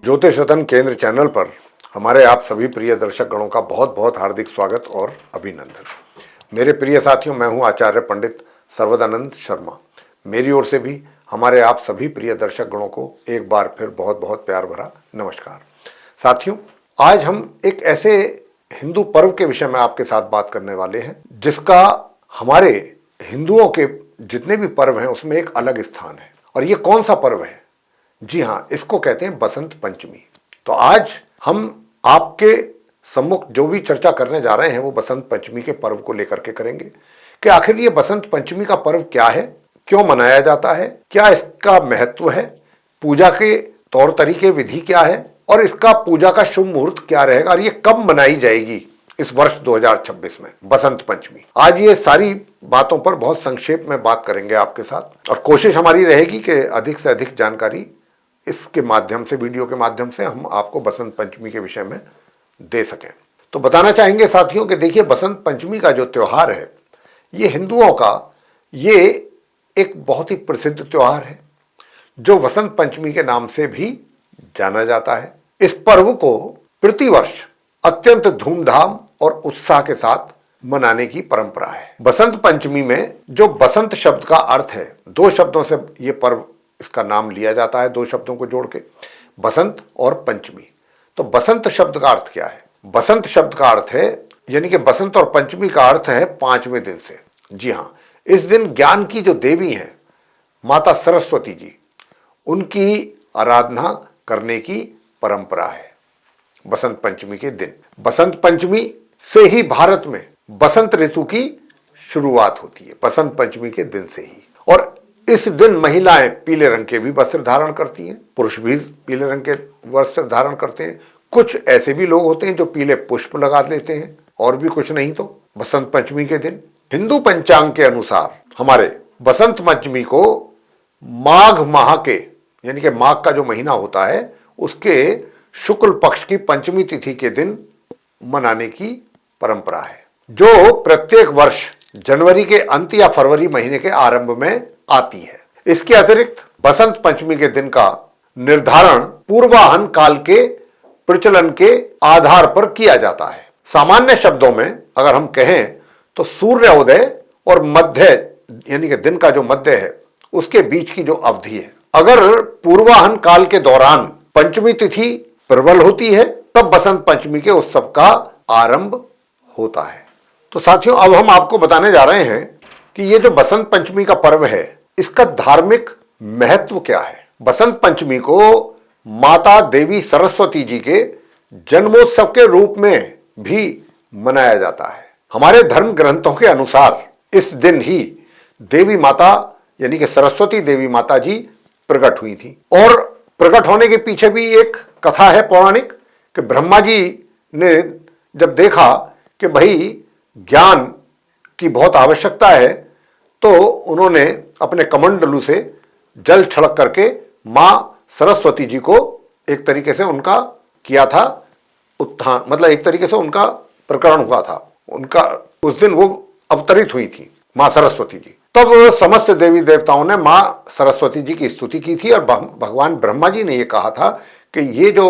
ज्योतिष रतन केंद्र चैनल पर हमारे आप सभी प्रिय दर्शक गणों का बहुत बहुत हार्दिक स्वागत और अभिनंदन। मेरे प्रिय साथियों, मैं हूं आचार्य पंडित सर्वदानंद शर्मा। मेरी ओर से भी हमारे आप सभी प्रिय दर्शक गणों को एक बार फिर बहुत बहुत प्यार भरा नमस्कार। साथियों, आज हम एक ऐसे हिंदू पर्व के विषय में आपके साथ बात करने वाले हैं जिसका हमारे हिंदुओं के जितने भी पर्व हैं उसमें एक अलग स्थान है। और ये कौन सा पर्व है? जी हाँ, इसको कहते हैं बसंत पंचमी। तो आज हम आपके सम्मुख जो भी चर्चा करने जा रहे हैं वो बसंत पंचमी के पर्व को लेकर के करेंगे कि आखिर ये बसंत पंचमी का पर्व क्या है, क्यों मनाया जाता है, क्या इसका महत्व है, पूजा के तौर तरीके विधि क्या है और इसका पूजा का शुभ मुहूर्त क्या रहेगा और ये कब मनाई जाएगी इस वर्ष 2026 में बसंत पंचमी। आज ये सारी बातों पर बहुत संक्षेप में बात करेंगे आपके साथ और कोशिश हमारी रहेगी कि अधिक से अधिक जानकारी इसके माध्यम से, वीडियो के माध्यम से हम आपको बसंत पंचमी के विषय में दे सकें। तो बताना चाहेंगे साथियों कि देखिए, बसंत पंचमी का जो त्योहार है ये हिंदुओं का ये एक बहुत ही प्रसिद्ध त्योहार है जो वसंत पंचमी के नाम से भी जाना जाता है। इस पर्व को प्रतिवर्ष अत्यंत धूमधाम और उत्साह के साथ मनाने की परंपरा है। बसंत पंचमी में जो बसंत शब्द का अर्थ है, दो शब्दों से ये पर्व इसका नाम लिया जाता है, दो शब्दों को जोड़ के, बसंत और पंचमी। तो बसंत शब्द का अर्थ क्या है? बसंत शब्द का अर्थ है, यानी कि बसंत और पंचमी का अर्थ है पांचवें दिन से। जी हाँ, इस दिन ज्ञान की जो देवी हैं माता सरस्वती जी, उनकी आराधना करने की परंपरा है बसंत पंचमी के दिन। बसंत पंचमी से ही भारत में बसंत ऋतु की शुरुआत होती है, बसंत पंचमी के दिन से ही। और इस दिन महिलाएं पीले रंग के भी वस्त्र धारण करती हैं, पुरुष भी पीले रंग के वस्त्र धारण करते हैं। कुछ ऐसे भी लोग होते हैं जो पीले पुष्प लगा लेते हैं, और भी कुछ नहीं तो बसंत पंचमी के दिन हिंदू पंचांग के अनुसार हमारे बसंत पंचमी को माघ माह के, यानी कि माघ का जो महीना होता है उसके शुक्ल पक्ष की पंचमी तिथि के दिन मनाने की परंपरा है, जो प्रत्येक वर्ष जनवरी के अंत या फरवरी महीने के आरंभ में आती है। इसके अतिरिक्त बसंत पंचमी के दिन का निर्धारण पूर्वाहन काल के प्रचलन के आधार पर किया जाता है। सामान्य शब्दों में अगर हम कहें तो सूर्योदय और मध्य, यानी कि दिन का जो मध्य है उसके बीच की जो अवधि है, अगर पूर्वाहन काल के दौरान पंचमी तिथि प्रबल होती है तब बसंत पंचमी के उत्सव का आरंभ होता है। तो साथियों, अब हम आपको बताने जा रहे हैं कि ये जो बसंत पंचमी का पर्व है इसका धार्मिक महत्व क्या है। बसंत पंचमी को माता देवी सरस्वती जी के जन्मोत्सव के रूप में भी मनाया जाता है। हमारे धर्म ग्रंथों के अनुसार इस दिन ही देवी माता, यानी कि सरस्वती देवी माता जी प्रकट हुई थी। और प्रकट होने के पीछे भी एक कथा है पौराणिक कि ब्रह्मा जी ने जब देखा कि भाई ज्ञान की बहुत आवश्यकता है तो उन्होंने अपने कमंडलू से जल छिड़क करके मां सरस्वती जी को एक तरीके से उनका किया था उत्थान, मतलब एक तरीके से उनका प्रकरण हुआ था, उनका उस दिन वो अवतरित हुई थी मां सरस्वती जी। तब समस्त देवी देवताओं ने मां सरस्वती जी की स्तुति की थी और भगवान ब्रह्मा जी ने ये कहा था कि ये जो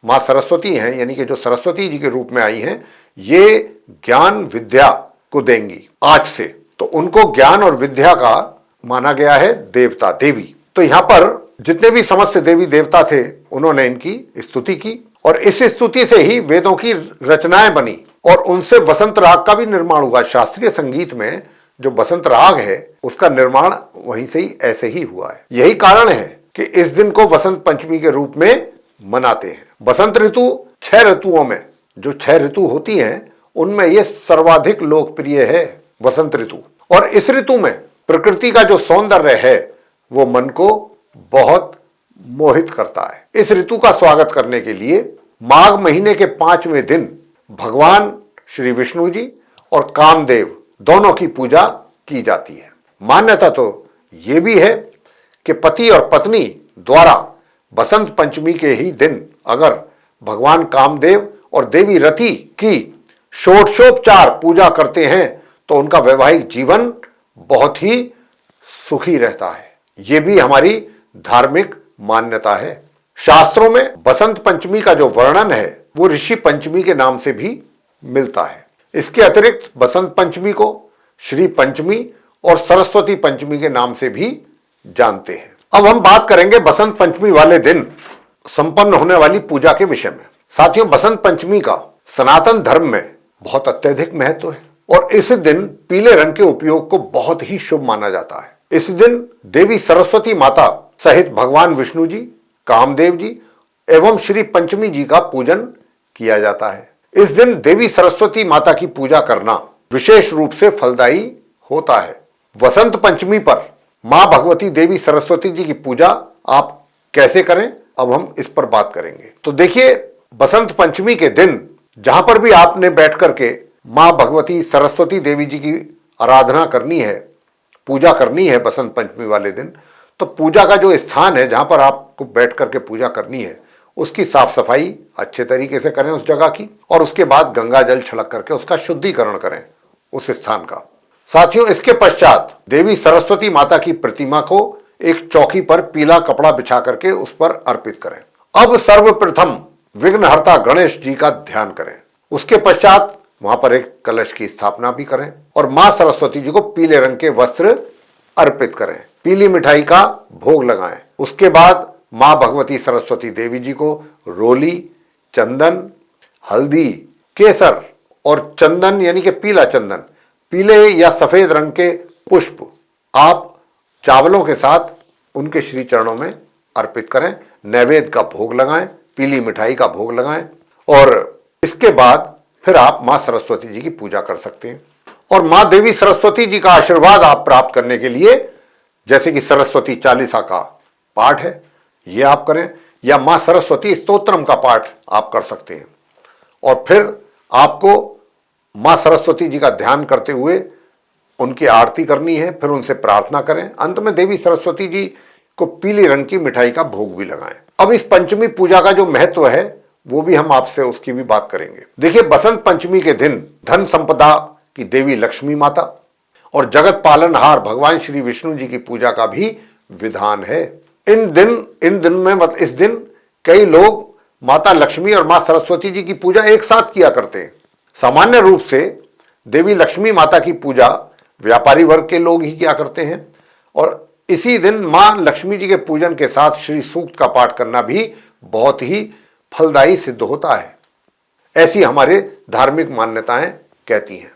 मां सरस्वती हैं, यानी कि जो सरस्वती जी के रूप में आई हैं, ये ज्ञान विद्या को देंगी आज से। तो उनको ज्ञान और विद्या का माना गया है देवता, देवी। तो यहां पर जितने भी समस्त देवी देवता थे उन्होंने इनकी स्तुति की और इस स्तुति से ही वेदों की रचनाएं बनी और उनसे बसंत राग का भी निर्माण हुआ। शास्त्रीय संगीत में जो बसंत राग है उसका निर्माण वहीं से ही ऐसे ही हुआ है। यही कारण है कि इस दिन को बसंत पंचमी के रूप में मनाते हैं। बसंत ऋतु 6 ऋतुओं में, जो 6 ऋतु होती हैं उनमें यह सर्वाधिक लोकप्रिय है बसंत ऋतु। और इस ऋतु में प्रकृति का जो सौंदर्य है वो मन को बहुत मोहित करता है। इस ऋतु का स्वागत करने के लिए माघ महीने के 5वें दिन भगवान श्री विष्णु जी और कामदेव दोनों की पूजा की जाती है। मान्यता तो ये भी है कि पति और पत्नी द्वारा बसंत पंचमी के ही दिन अगर भगवान कामदेव और देवी रति की षोडशोपचार पूजा करते हैं तो उनका वैवाहिक जीवन बहुत ही सुखी रहता है। ये भी हमारी धार्मिक मान्यता है। शास्त्रों में बसंत पंचमी का जो वर्णन है वो ऋषि पंचमी के नाम से भी मिलता है। इसके अतिरिक्त बसंत पंचमी को श्री पंचमी और सरस्वती पंचमी के नाम से भी जानते हैं। अब हम बात करेंगे बसंत पंचमी वाले दिन संपन्न होने वाली पूजा के विषय में। साथियों, बसंत पंचमी का सनातन धर्म में बहुत अत्यधिक महत्व है और इस दिन पीले रंग के उपयोग को बहुत ही शुभ माना जाता है। इस दिन देवी सरस्वती माता सहित भगवान विष्णु जी, कामदेव जी एवं श्री पंचमी जी का पूजन किया जाता है। इस दिन देवी सरस्वती माता की पूजा करना विशेष रूप से फलदायी होता है। वसंत पंचमी पर मां भगवती देवी सरस्वती जी की पूजा आप कैसे करें, अब हम इस पर बात करेंगे। तो देखिए, बसंत पंचमी के दिन जहां पर भी आपने बैठ करके मां भगवती सरस्वती देवी जी की आराधना करनी है, पूजा करनी है बसंत पंचमी वाले दिन, तो पूजा का जो स्थान है जहां पर आपको बैठ करके पूजा करनी है उसकी साफ सफाई अच्छे तरीके से करें उस जगह की, और उसके बाद गंगा जल छिड़क करके उसका शुद्धिकरण करें उस स्थान का। साथियों, इसके पश्चात देवी सरस्वती माता की प्रतिमा को एक चौकी पर पीला कपड़ा बिछा करके उस पर अर्पित करें। अब सर्वप्रथम विघ्नहर्ता गणेश जी का ध्यान करें। उसके पश्चात वहां पर एक कलश की स्थापना भी करें और मां सरस्वती जी को पीले रंग के वस्त्र अर्पित करें, पीली मिठाई का भोग लगाएं। उसके बाद मां भगवती सरस्वती देवी जी को रोली, चंदन, हल्दी, केसर और चंदन यानी कि पीला चंदन, पीले या सफेद रंग के पुष्प आप चावलों के साथ उनके श्री चरणों में अर्पित करें, नैवेद्य का भोग लगाएं, पीली मिठाई का भोग लगाएं और इसके बाद फिर आप मां सरस्वती जी की पूजा कर सकते हैं। और मां देवी सरस्वती जी का आशीर्वाद आप प्राप्त करने के लिए जैसे कि सरस्वती चालीसा का पाठ है ये आप करें, या मां सरस्वती स्तोत्रम का पाठ आप कर सकते हैं। और फिर आपको मां सरस्वती जी का ध्यान करते हुए उनकी आरती करनी है, फिर उनसे प्रार्थना करें। अंत में देवी सरस्वती जी को पीले रंग की मिठाई का भोग भी लगाएं। अब इस पंचमी पूजा का जो महत्व है वो भी हम आपसे उसकी भी बात करेंगे। देखिए, बसंत पंचमी के दिन धन संपदा की देवी लक्ष्मी माता और जगत पालनहार भगवान श्री विष्णु जी की पूजा का भी विधान है। इस दिन कई लोग माता लक्ष्मी और मां सरस्वती जी की पूजा एक साथ किया करते हैं। सामान्य रूप से देवी लक्ष्मी माता की पूजा व्यापारी वर्ग के लोग ही किया करते हैं और इसी दिन मां लक्ष्मी जी के पूजन के साथ श्री सूक्त का पाठ करना भी बहुत ही फलदायी सिद्ध होता है। ऐसी हमारे धार्मिक मान्यताएं कहती हैं,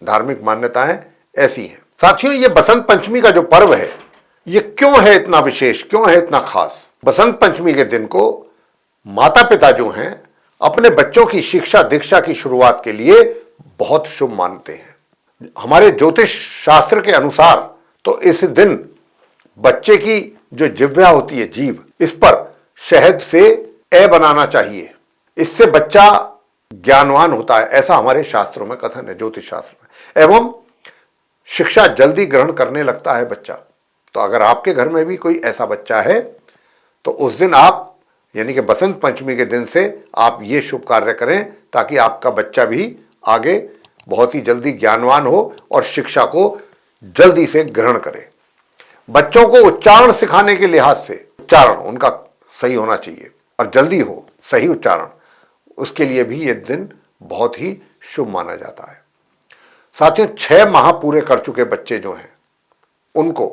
धार्मिक मान्यताएं ऐसी हैं। साथियों, ये बसंत पंचमी का जो पर्व है ये क्यों है इतना विशेष, क्यों है इतना खास? बसंत पंचमी के दिन को माता पिता जो हैं अपने बच्चों की शिक्षा दीक्षा की शुरुआत के लिए बहुत शुभ मानते हैं। हमारे ज्योतिष शास्त्र के अनुसार तो इस दिन बच्चे की जो जिह्वा होती है, जीभ, इस पर शहद से ए बनाना चाहिए, इससे बच्चा ज्ञानवान होता है, ऐसा हमारे शास्त्रों में कथन है, ज्योतिष शास्त्र में। एवं शिक्षा जल्दी ग्रहण करने लगता है बच्चा। तो अगर आपके घर में भी कोई ऐसा बच्चा है तो उस दिन आप यानी कि बसंत पंचमी के दिन से आप ये शुभ कार्य करें ताकि आपका बच्चा भी आगे बहुत ही जल्दी ज्ञानवान हो और शिक्षा को जल्दी से ग्रहण करे। बच्चों को उच्चारण सिखाने के लिहाज से उच्चारण उनका सही होना चाहिए और जल्दी हो, सही उच्चारण, उसके लिए भी ये दिन बहुत ही शुभ माना जाता है। साथियों, 6 माह पूरे कर चुके बच्चे जो हैं उनको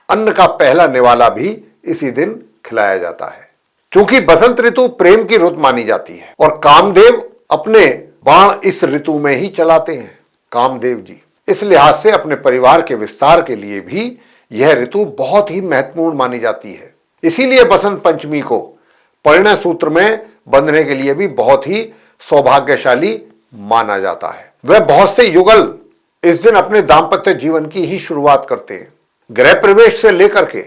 अन्न का पहला निवाला भी इसी दिन खिलाया जाता है। चूंकि बसंत ऋतु प्रेम की रुत मानी जाती है और कामदेव अपने बाण इस ऋतु में ही चलाते हैं, कामदेव जी, इस लिहाज से अपने परिवार के विस्तार के लिए भी यह ऋतु बहुत ही महत्वपूर्ण मानी जाती है। इसीलिए बसंत पंचमी को परिणय सूत्र में बंधने के लिए भी बहुत ही सौभाग्यशाली माना जाता है। वह बहुत से युगल इस दिन अपने दाम्पत्य जीवन की ही शुरुआत करते हैं। गृह प्रवेश से लेकर के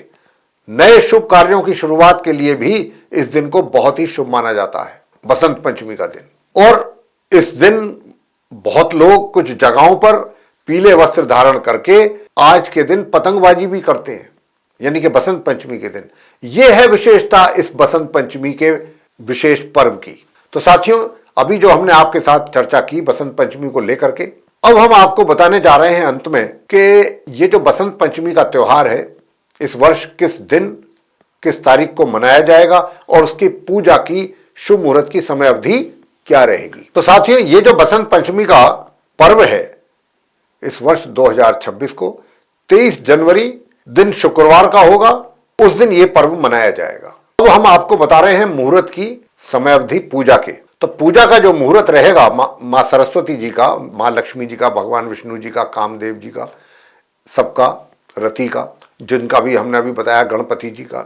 नए शुभ कार्यों की शुरुआत के लिए भी इस दिन को बहुत ही शुभ माना जाता है, बसंत पंचमी का दिन। और इस दिन बहुत लोग कुछ जगहों पर पीले वस्त्र धारण करके आज के दिन पतंगबाजी भी करते हैं, यानी कि बसंत पंचमी के दिन। यह है विशेषता इस बसंत पंचमी के विशेष पर्व की। तो साथियों, अभी जो हमने आपके साथ चर्चा की बसंत पंचमी को लेकर के, अब हम आपको बताने जा रहे हैं अंत में कि ये जो बसंत पंचमी का त्योहार है इस वर्ष किस दिन किस तारीख को मनाया जाएगा और उसकी पूजा की शुभ मुहूर्त की समय अवधि क्या रहेगी। तो साथियों, ये जो बसंत पंचमी का पर्व है इस वर्ष 2026 को 23 जनवरी दिन शुक्रवार का होगा, उस दिन ये पर्व मनाया जाएगा। तो हम आपको बता रहे हैं मुहूर्त की समय अवधि पूजा के। तो पूजा का जो मुहूर्त रहेगा मां सरस्वती जी का, मां लक्ष्मी जी का, भगवान विष्णु जी का, कामदेव जी का, सबका, रति का, जिनका भी हमने अभी बताया गणपति जी का।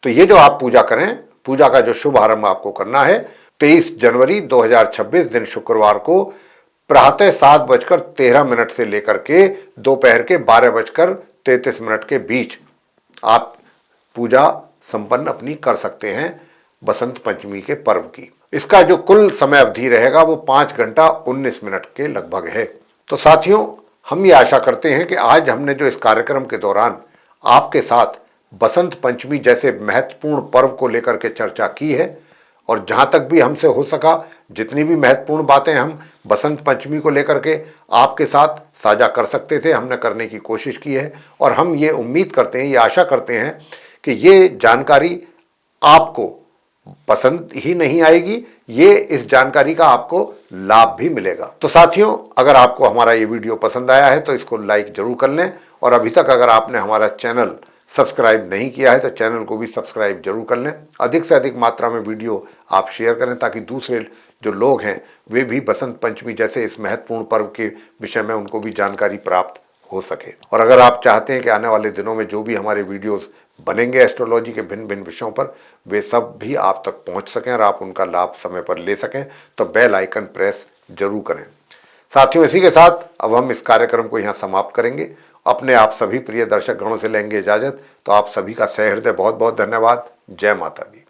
तो ये जो आप पूजा करें, पूजा का जो शुभारंभ आपको करना है 23 जनवरी 2026 दिन शुक्रवार को प्रातः 7:13 से लेकर के दोपहर के 12:33 के बीच आप पूजा संपन्न अपनी कर सकते हैं बसंत पंचमी के पर्व की। इसका जो कुल समय अवधि रहेगा वो 5 घंटा 19 मिनट के लगभग है। तो साथियों, हम ये आशा करते हैं कि आज हमने जो इस कार्यक्रम के दौरान आपके साथ बसंत पंचमी जैसे महत्वपूर्ण पर्व को लेकर के चर्चा की है, और जहां तक भी हमसे हो सका जितनी भी महत्वपूर्ण बातें हम बसंत पंचमी को लेकर के आपके साथ साझा कर सकते थे, हमने करने की कोशिश की है। और हम ये उम्मीद करते हैं, ये आशा करते हैं कि ये जानकारी आपको पसंद ही नहीं आएगी, ये इस जानकारी का आपको लाभ भी मिलेगा। तो साथियों, अगर आपको हमारा ये वीडियो पसंद आया है तो इसको लाइक जरूर कर लें, और अभी तक अगर आपने हमारा चैनल सब्सक्राइब नहीं किया है तो चैनल को भी सब्सक्राइब जरूर कर लें। अधिक से अधिक मात्रा में वीडियो आप शेयर करें ताकि दूसरे जो लोग हैं वे भी बसंत पंचमी जैसे इस महत्वपूर्ण पर्व के विषय में उनको भी जानकारी प्राप्त हो सके। और अगर आप चाहते हैं कि आने वाले दिनों में जो भी हमारे वीडियोस बनेंगे एस्ट्रोलॉजी के भिन्न भिन्न विषयों पर, वे सब भी आप तक पहुंच सकें और आप उनका लाभ समय पर ले सकें, तो बेल आइकन प्रेस जरूर करें। साथियों, इसी के साथ अब हम इस कार्यक्रम को यहाँ समाप्त करेंगे। अपने आप सभी प्रिय दर्शक गणों से लेंगे इजाजत। तो आप सभी का सहृदय बहुत बहुत धन्यवाद। जय माता दी।